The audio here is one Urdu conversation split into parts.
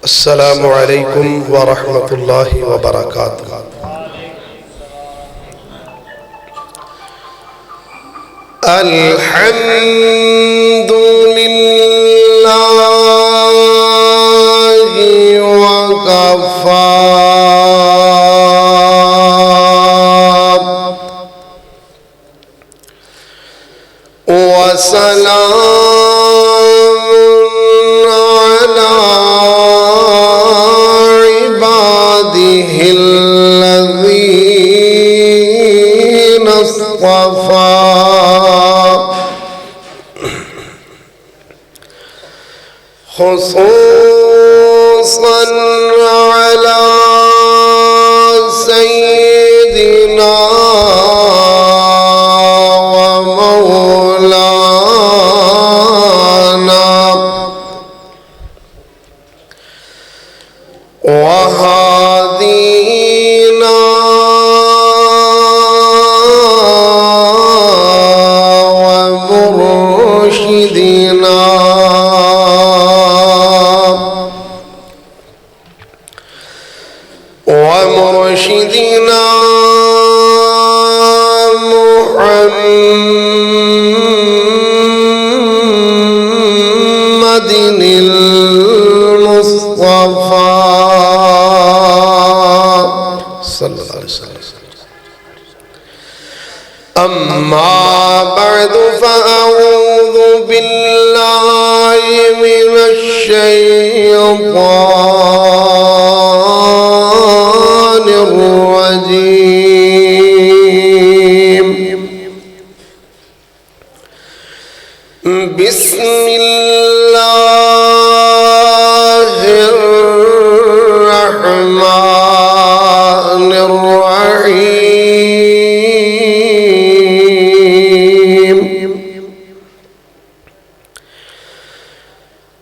السلام علیکم ورحمۃ اللہ وبرکاتہ۔ الحمد للہ وکفی وسلام علی عباده الذین اصطفى خصوصا على سيدنا ومولانا وهادينا ومرشدنا محمد المصطفى صلی اللہ علیہ وسلم۔ اما بعد فاعوذ باللہ من الشیطان الرجیم۔ بسم اللہ الرحمن الرحیم۔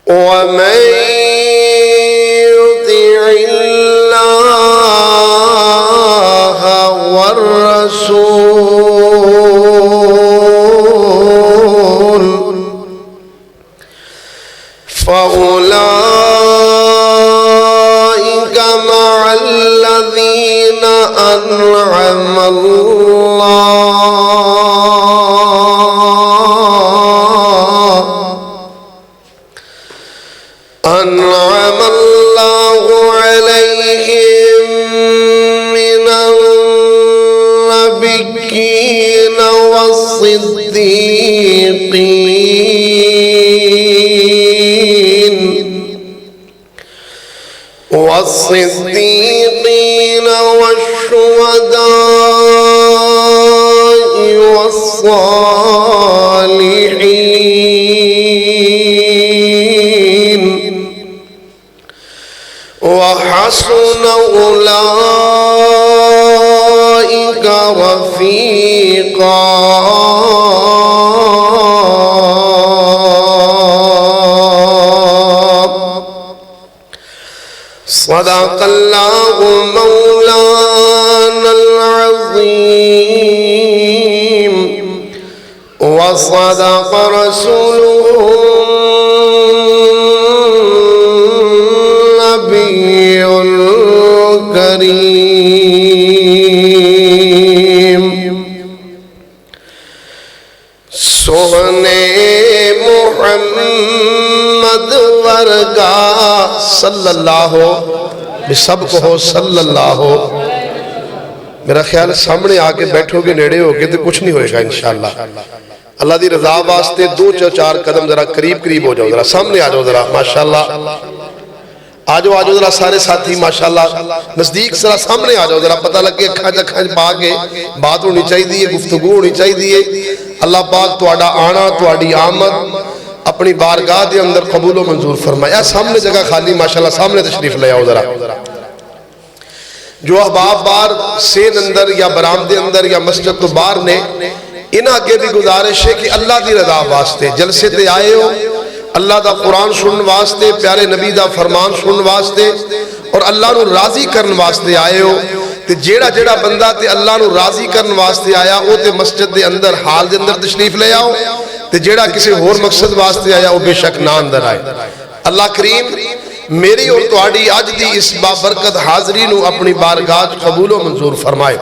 ومن يطع الله والرسول فأولئك مع الذين أنعم الله عليهم من النبيين والصديقين والشهداء والصالحين وحسن أولئك رفيقا۔ صدق اللہ مولانا العظیم وصدق رسوله النبی الکریم۔ سونے محمد ورگا صلی اللہ سب کو ہو صلی اللہ ہو۔ میرا خیال سامنے آ کے بیٹھو گے نیڑے ہو کے تو کچھ نہیں ہوئے گا انشاءاللہ۔ اللہ دی رضا واسطے دو چار قدم ذرا قریب ہو جاؤ، ذرا سامنے آ جاؤ، ذرا ماشاءاللہ آجو ذرا سارے ساتھی ماشاءاللہ نزدیک ذرا سامنے آ جاؤ، ذرا پتہ لگ کے کھانچ پا کے بات ہونی چاہیے، گفتگو ہونی چاہیے۔ اللہ پاک تواڈا آنا تواڈی آمد اپنی بارگاہ دے اندر قبول و منظور فرمایا۔ سامنے جگہ خالی ماشاءاللہ سامنے تشریف لے آؤ ذرا۔ جو احباب بار سین اندر یا برآمدے اندر یا مسجد تو باہر نے، انہاں آگے بھی گزارش ہے کہ اللہ دی رضا واسطے جلسے تے آئے ہو، اللہ دا قرآن سنن واسطے، پیارے نبی دا فرمان سنن واسطے اور اللہ نو راضی کرن واسطے آئے ہو۔ تے جیڑا جیڑا بندہ تے اللہ نو راضی کرن واسطے آیا او تے مسجد دے اندر حال دے اندر تشریف لے آؤ، تے جیڑا کسی اور مقصد واسطے آیا او بے شک نہ اندر آئے۔ اللہ کریم میری اور تہاڈی اج دی اس بابرکت حاضری نو اپنی بارگاہ قبول و منظور فرمائے۔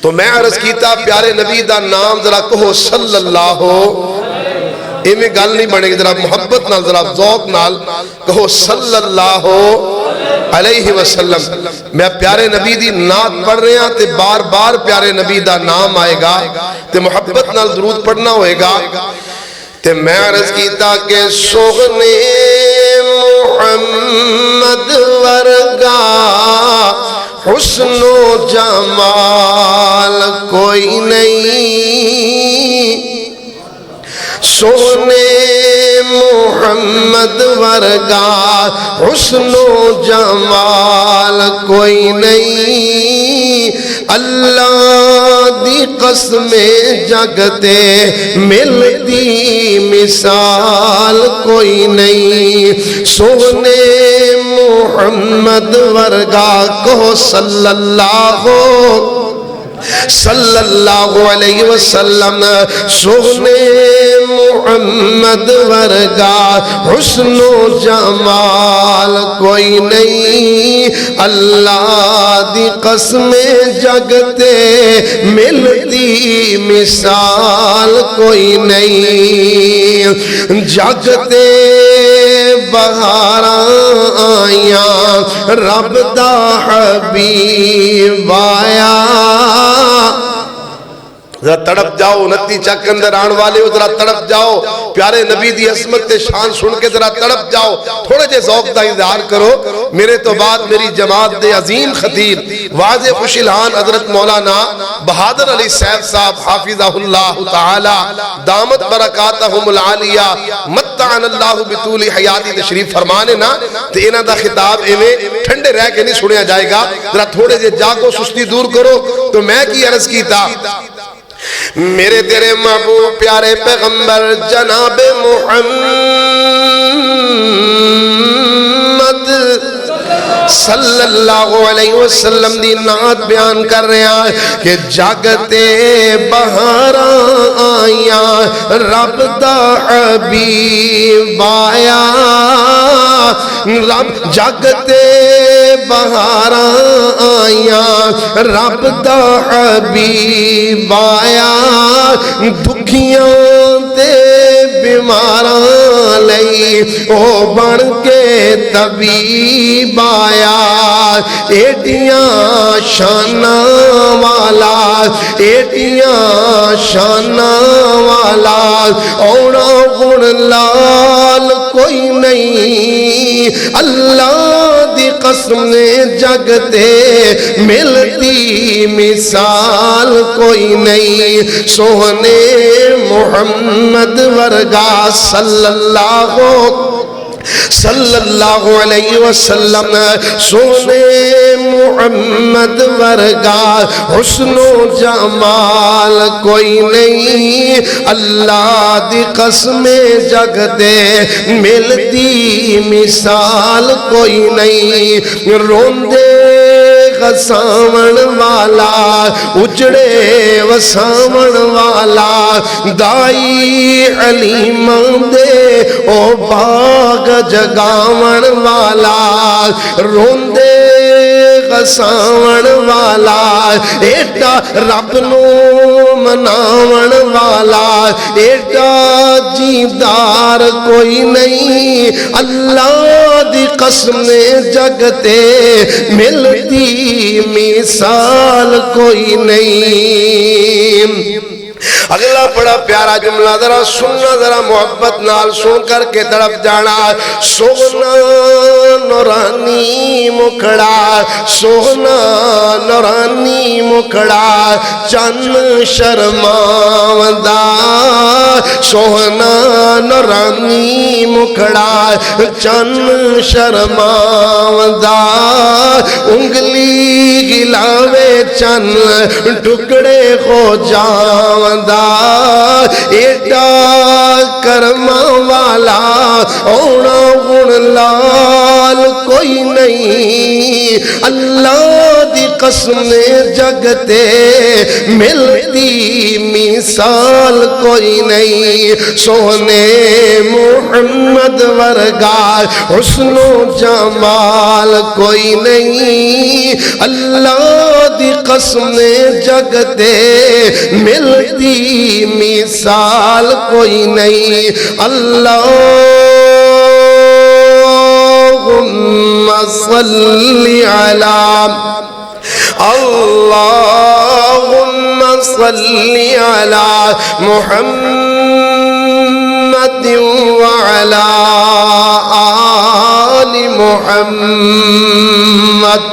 تو میں عرض کیتا پیارے نبی دا نام ذرا کہو صلی اللہ ایویں گل نہیں بنے گی، ذرا محبت نال ذرا ذوق نال کہو صلی اللہ علیہ وسلم۔ میں پیارے نبی دی نعت پڑھ رہے ہیں تے بار بار پیارے نبی دا نام آئے گا تے محبت نال درود پڑھنا ہوئے گا۔ تے میں عرض کیتا کہ سوغنے محمد ورگا حسن و جمال کوئی نہیں، سونے محمد ورگا حسن و جمال کوئی نہیں، اللہ دی قسم جگتے ملتی مثال کوئی نہیں، سونے محمد ورگا کو صلی اللہ علیہ وسلم، سونے محمد ورگا حسن و جمال کوئی نہیں، اللہ دی قسم جگتے ملتی مثال کوئی نہیں، جگتے بہاراں آیاں رب دا حبیب آیا۔ ذرا تڑپ جاؤ، نتی چک اندر آن والے ہو، ذرا تڑپ جاؤ، پیارے نبی دی عظمت تے شان سن کے ذرا تڑپ جاؤ، تھوڑے جے ذوق دا اظہار کرو۔ میرے تو بعد میری جماعت دے عظیم خطیب واضح خوش الہان حضرت مولانا بہادر علی صاحب صاحب حافظہ اللہ تعالی دامت برکاتہم العالیہ متعن اللہ بطول حیاتی تشریف فرمانے نا، تے انہاں دا خطاب ایویں ٹھنڈے رہ کے نہیں سنیا جائے گا، ذرا تھوڑے جے جاگو سستی دور کرو۔ تو میں کی عرض کیتا، میرے تیرے محبوب پیارے پیغمبر جناب محمد صلی اللہ علیہ وسلم دی نعت بیان کر رہے ہیں کہ جاگتے بہاراں آیاں رب دا حبیب آیا، رب جاگتے بہاراں آیاں رب دا حبیب آیا، دکھیاں تے بیماراں لئی او بن کے طبیب آیا، ایڈیاں شاناں والا ایڈیاں شاناں والا اونا گن لال کوئی نہیں، اللہ دی قسم جگتے ملتی مثال کوئی نہیں، سونے محمد ورگا صلی اللہ علیہ وسلم، سونے محمد ورگا حسن و جمال کوئی نہیں، اللہ دی قسم جگتے ملتی مثال کوئی نہیں، روندے غساون والا اجڑے وساون والا دائی علیمان دے او باغ جگاون والا، روندے غساون والا ایڈا رب نو مناون والا، ایڈا جیدار کوئی نہیں، اللہ دی قسم جگتے ملتی مثال کوئی نہیں۔ اگلا بڑا پیارا جملہ ذرا سننا، ذرا محبت نال سن کر کے تڑپ جانا، سونا نورانی مکھڑا، سونا نورانی مکھڑا چن شرماوندا، سونا نورانی مکھڑا چن شرماوندا، انگلی گلاوے چن ٹکڑے ہو جاوندا، ایڈا کرما والا اونا گن لال کوئی نہیں، اللہ دی قسم جگتے ملتی مثال کوئی نہیں سونے محمد ورگا حسن و جمال کوئی نہیں اللہ دی قسم جگتے ملتی مثال کوئی نہیں اللہم صلی علی اللہم صلی علی محمد وعلی آل محمد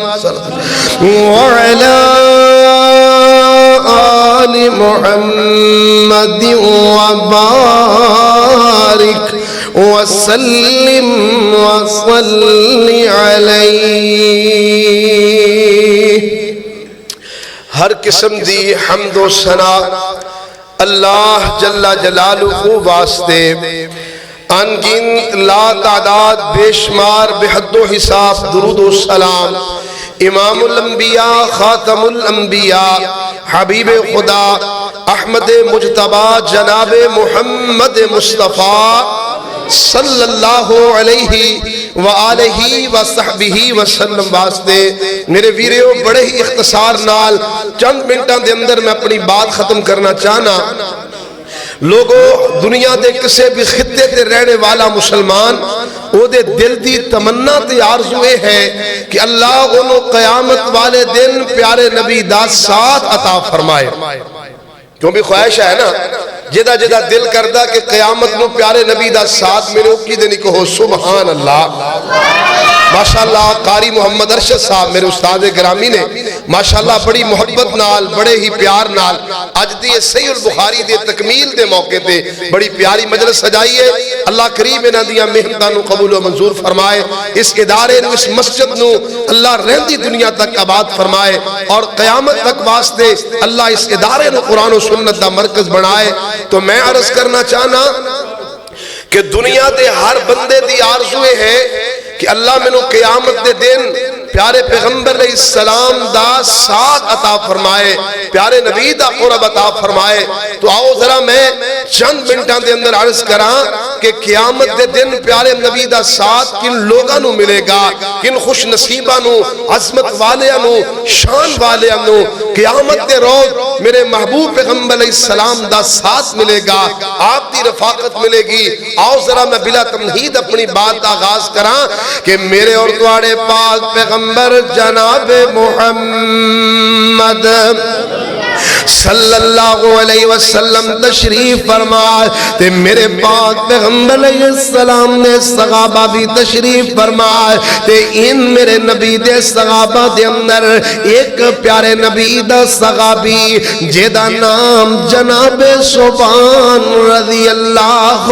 وعلى آل محمد وبارك وسلم وصل عليه ہر قسم دی حمد و ثنا اللہ جل جلالہ واسطے انگنت لا تعداد بے شمار بے حد و حساب درود و سلام امام الانبیاء خاتم الانبیاء حبیب خدا احمد مجتبی جناب محمد مصطفیٰ صلی اللہ علیہ وآلہ وصحبہ وسلم واسطے میرے ویریو بڑے ہی اختصار نال چند منٹاں دے اندر میں اپنی بات ختم کرنا چاہنا لوگو دنیا دے کسے بھی خطے تے رہنے والا مسلمان او دے دل دی تمنا تے آرزوے ہے کہ اللہ انہوں قیامت والے دن پیارے نبی دا ساتھ عطا فرمائے کیوں بھی خواہش ہے نا جدہ جدہ دل کردہ کہ قیامت میں پیارے نبی دا ساتھ میرے اکی دنی کہو سبحان اللہ ماشاءاللہ قاری محمد ارشد صاحب میرے استاد گرامی نے ماشاءاللہ بڑی محبت نال بڑے ہی پیار نال آج دی صحیح البخاری دے تکمیل دے موقع تے بڑی پیاری مجلس سجائی ہے اللہ کریم انہاں دیاں محنتاں قبول و منظور فرمائے اس ادارے نو اس مسجد نو اللہ رہندی دنیا تک آباد فرمائے اور قیامت تک واسطے اللہ اس ادارے نو قرآن و سنت دا مرکز بنائے تو میں عرض کرنا چاہنا کہ دنیا دے ہر بندے دی آرزوے ہے کہ اللہ میں نو قیامت دے دن پیارے پیغمبر علیہ السلام دا ساتھ عطا فرمائے پیارے نبی دا قرب عطا فرمائے تو آؤ ذرا میں چند منٹاں دے اندر عرض کراں کہ قیامت دے دن پیارے نبی دا ساتھ کن لوگاں نو ملے گا کن خوش نصیباں نو عظمت والیاں نو شان والیاں نو قیامت دے روز میرے محبوب پیغمبر علیہ السلام دا ساتھ ملے گا آپ دی رفاقت ملے گی آؤ ذرا میں بلا تمہید اپنی بات آغاز کراں کہ میرے اور تواڑے پاک پیغمبر جناب محمد صلی اللہ علیہ وسلم تشریف فرمائے تے میرے پاک پیغمبر علیہ السلام نے صحابہ بھی تشریف فرمائے تے ان میرے نبی دے صحابہ دے اندر ایک پیارے نبی دا صحابی جیدہ نام جناب صوبان رضی اللہ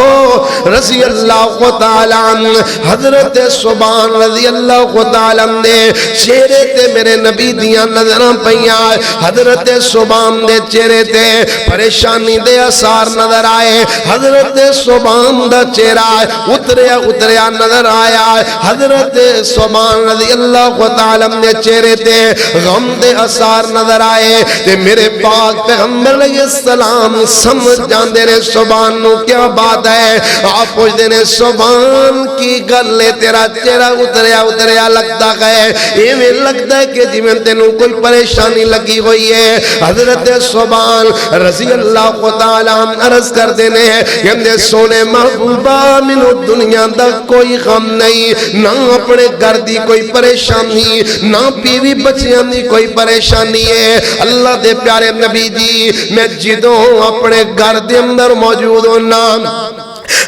تعالیٰ عنہ حضرت صوبان رضی اللہ تعالیٰ عنہ چہرے تے میرے نبی دیاں نظران پہیاں حضرت صوبان دے چہرے تے پریشانی دے اثار نظر آئے حضرت صوبان دا چہرہ اتریا نظر آیا حضرت صوبان رضی اللہ تعالیٰ نے چہرے تے غم دے اثار نظر آئے تے میرے پاک پیغمبر علیہ السلام سمجھ جاندے نے صوبان نو کیا بات ہے آپ پوچھتے نے صوبان کی گلے تیرا چہرہ اتریا لگتا ہے یہ میں لگتا ہے کہ جی میں تینوں کوئی پریشانی لگی ہوئی ہے حضرت صوبان رضی اللہ تعالیٰ عرض کر دینے ہیں کہ سونے محبوبہ منو دنیا دا کوئی غم نہیں نہ اپنے گھر دی کوئی پریشانی نہ بیوی بچیاں دی کوئی پریشانی ہے اللہ دے پیارے نبی جی میں جدوں اپنے گھر دے اندر موجود ہوں نام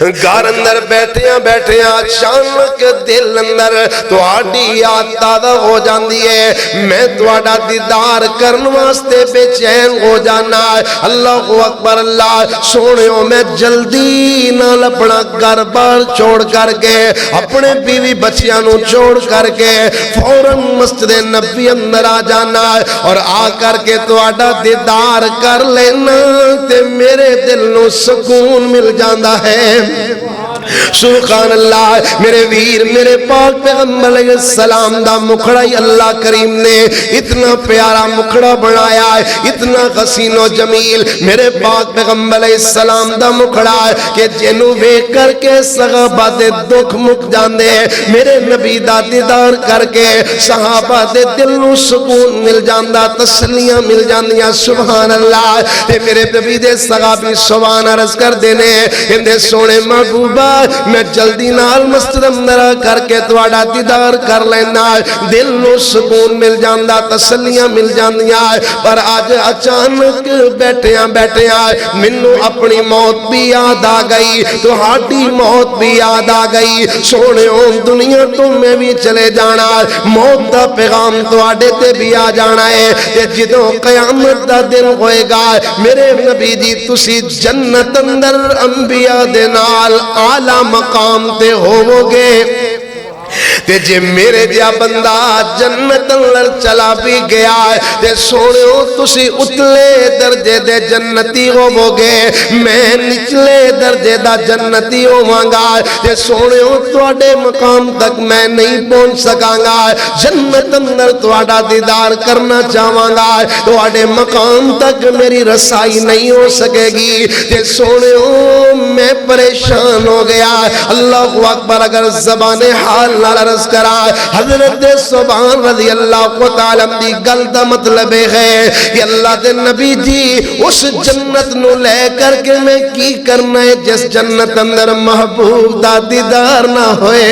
گھر اندر بیٹھے اچانک دل اندر تو آڈی یاد تازہ ہو جاندی ہے میں تو آڈا دیدار کرن واسطے بے چین ہو جانا ہے اللہ اکبر اللہ سونیوں میں جلدی نہ اپنا گھر بار چھوڑ کر کے اپنے بیوی بچیاں نو چھوڑ کر کے فوراً مسجد نبی اندر آ جانا ہے اور آ کر کے تو آڈا دیدار کر لینا تے میرے دل نو سکون مل جاندہ ہے سبحان اللہ میرے ویر میرے پاک پیغمبر علیہ السلام دا مکھڑا ہی اللہ کریم نے اتنا پیارا مکھڑا بنایا ہے، اتنا حسین و جمیل میرے پاک پیغمبر علیہ السلام دا مکھڑا ہے کہ جنوں ویکھ کر کے صحابہ دے دکھ مک جاندے، میرے نبی دا دیدار کر کے صحابہ دے دل نوں سکون مل جاندا، تسلیاں مل جاندیاں۔ سبحان اللہ تے میرے نبی دے صحابی سبحان عرض کر دینے اندے سونے محبوبہ میں جلدی نال مسجد اندر کر کے تواڈا دیدار کر لینا، دل نوں سکون مل جاندا، تسلیاں مل جاندیاں، پر اج اچانک بیٹھیاں بیٹھیاں مینوں اپنی موت بھی یاد آ گئی، تہاڈی موت بھی یاد آ گئی۔ سونےو دنیا تو میں بھی چلے جانا، موت دا پیغام تواڈے تے بھی آ جانا ہے تے جدوں قیامت دا دن ہوئے گا میرے نبی جی تسی جنت اندر انبیاء دے نال اعلی مقام تے ہوو گے، تے جے میرے جا بندہ جنت اندر چلا بھی گیا تے سونےو تسی اتلے درجے دے جنتی ہوو گے، میں نچلے درجے دا جنتی ہوواں گا، تے سونےو تواڈے مقام تک میں نہیں پہنچ سکاں گا، جنت اندر تواڈا دیدار کرنا چاہواں گا، تواڈے مقام تک میری رسائی نہیں ہو سکے گی، تے سونےو میں پریشان ہو گیا۔ اللہ اکبر اگر زبان حال نال عرض کرا حضرت سبحان رضی اللہ تعالی دی گل دا مطلب ہے کہ اللہ دے نبی جی اس جنت نو لے کر کے میں کی کرنا ہے جس جنت اندر محبوب دا دیدار نہ ہوئے۔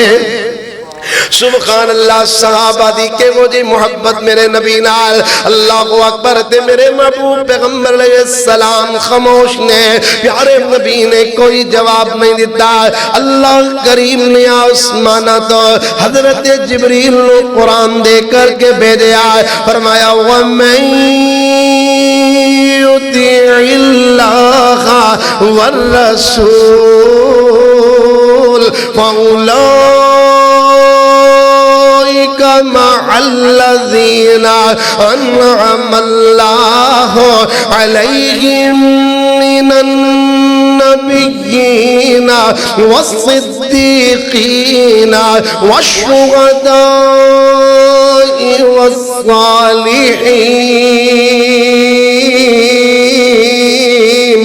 سبحان اللہ صحابہ دی کہ وہ جی محبت میرے نبی نال، اللہ اکبر تے میرے محبوب پیغمبر علیہ السلام خاموش نے، پیارے نبی نے کوئی جواب نہیں دیتا۔ اللہ کریم نے آسمانہ تو حضرت جبریل نے قرآن دے کر کے بھیجا، فرمایا وَمَن يُطِعِ اللَّهَ وَالرَّسُولَ مع الذين أنعم الله عليهم من النبيين والصديقين والشهداء والصالحين۔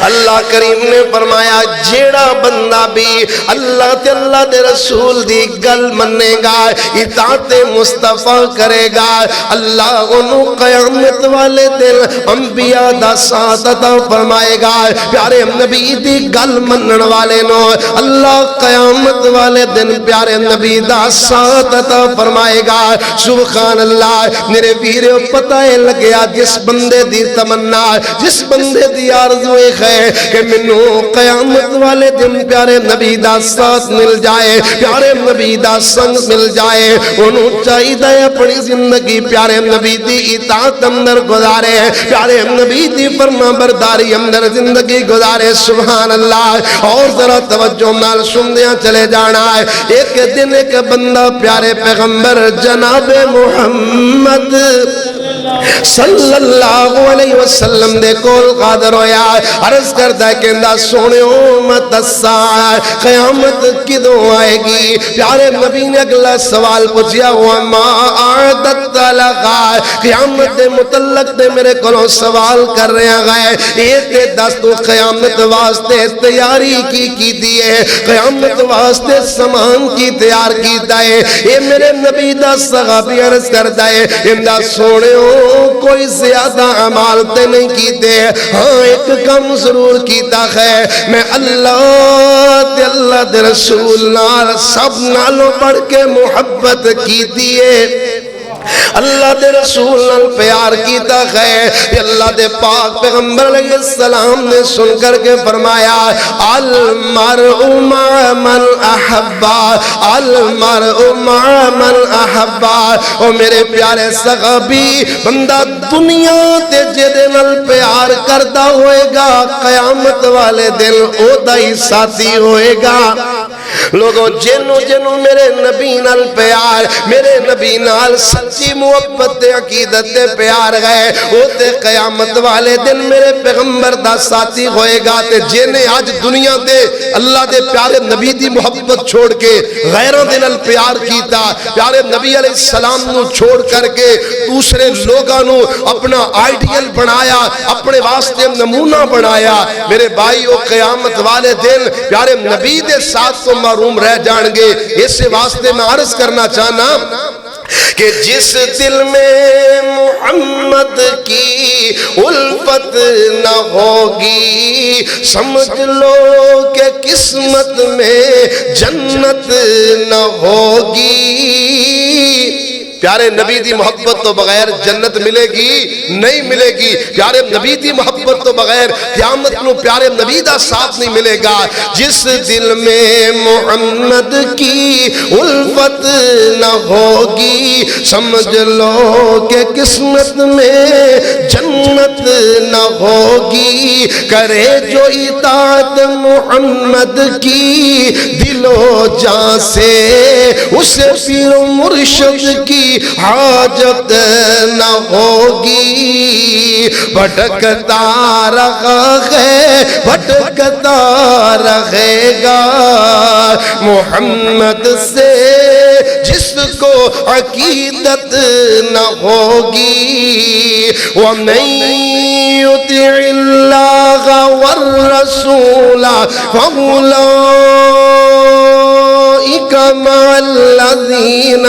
اللہ کریم نے فرمایا جیڑا بندہ بھی اللہ تے اللہ دے رسول دی گل منے گا، اطاعت مصطفیٰ کرے گا، اللہ انہوں قیامت والے دن انبیاء دا ساتھ عطا فرمائے گا۔ پیارے نبی دی گل منن والے نو اللہ قیامت والے دن پیارے نبی دا ساتھ عطا فرمائے گا۔ سبحان اللہ میرے ویرو پتہ لگیا جس بندے دی تمنا جس بندے دی آرزو ہے کہ منوں قیامت والے دن پیارے نبی دا ساتھ مل جائے، پیارے نبی دا سنگ مل جائے، انہوں چاہیدہ اپنی زندگی پیارے نبی دی اطاعت اندر گزارے، پیارے نبی دی فرما برداری اندر زندگی گزارے۔ سبحان اللہ اور ذرا توجہ نال سندیاں چلے جانا ہے۔ ایک دن ایک بندہ پیارے پیغمبر جناب محمد صلی اللہ علیہ وسلم دے کول قادر ہویا، عرض کرتا ہے کہندہ سونےو مت الساعہ قیامت کدوں آئے گی؟ پیارے نبی نے اگلا سوال پوچھیا وما اعددت لہا، قیامت دے متعلق دے میرے کولوں سوال کر رہے گئے، یہ تے دس تو قیامت واسطے تیاری کی دیئے، قیامت واسطے سامان کی تیار کیتا ہے۔ یہ میرے نبی دا صحابی عرض کرتا ہے اندہ سونےو کوئی زیادہ عمال تے نہیں کیتے، ہاں ایک کم ضرور کیتا ہے، میں اللہ دے رسول نال سب نالوں پڑھ کے محبت کی دیئے، اللہ دے رسول نال پیار کیتا ہے۔ اللہ دے پاک پیغمبر علیہ السلام نے سن کر کے فرمایا المرء مع من احبا، المرء مع من احبا۔ او میرے پیارے صحابی بندہ دنیا تے جدے نال پیار کردہ ہوئے گا قیامت والے دن او دا ہی ساتھی ہوئے گا۔ لوگوں جنوں جنوں میرے نبی نال پیار، میرے نبی نال سچی محبت تے عقیدت تے پیار گئے، وہ تے قیامت والے دن میرے پیغمبر دا ساتھی ہوئے گا۔ تے جنہیں آج دنیا دے اللہ دے پیارے نبی دی محبت چھوڑ کے غیروں دے نال پیار کیتا، پیارے نبی علیہ السلام نو چھوڑ کر کے دوسرے لوگاں نو اپنا آئیڈیل بنایا، اپنے واسطے نمونہ بنایا، میرے بھائی وہ قیامت والے دن پیارے نبی دے ساتھ تو محروم رہ جان گے۔ اس واسطے میں عرض کرنا چاہنا کہ جس دل میں محمد کی الفت نہ ہوگی، سمجھ لو کہ قسمت میں جنت نہ ہوگی۔ پیارے نبی دی محبت تو بغیر جنت ملے گی نہیں ملے گی، پیارے نبی دی محبت تو بغیر قیامت نو پیارے نبی دا ساتھ نہیں ملے گا۔ جس دل میں محمد کی الفت نہ ہوگی، سمجھ لو کہ قسمت میں جنت نہ ہوگی۔ کرے جو اطاعت محمد کی دل و جان سے، اسے پیر و مرشد کی حاجت نہ ہوگی۔ بھٹکتا رہے گا محمد سے جس کو عقیدت نہ ہوگی۔ وَمَن يُطِعِ اللَّهَ وَالرَّسُولَ فَأُولَٰئِكَ مَعَ الَّذِينَ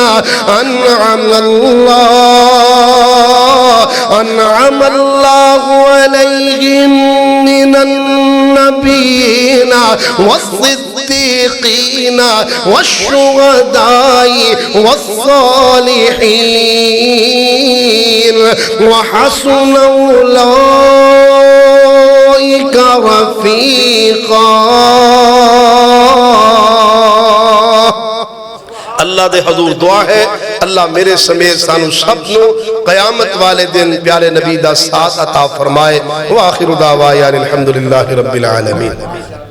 أنعم الله عليهم من النبيين والصديقين والشهداء والصالحين وحسن أولئك رفيقا۔ اللہ دے حضور دعا ہے اللہ میرے سمیت سانو سب نو قیامت والے دن پیارے نبی دا ساتھ عطا فرمائے۔ وآخر دعوانا الحمدللہ رب العالمین۔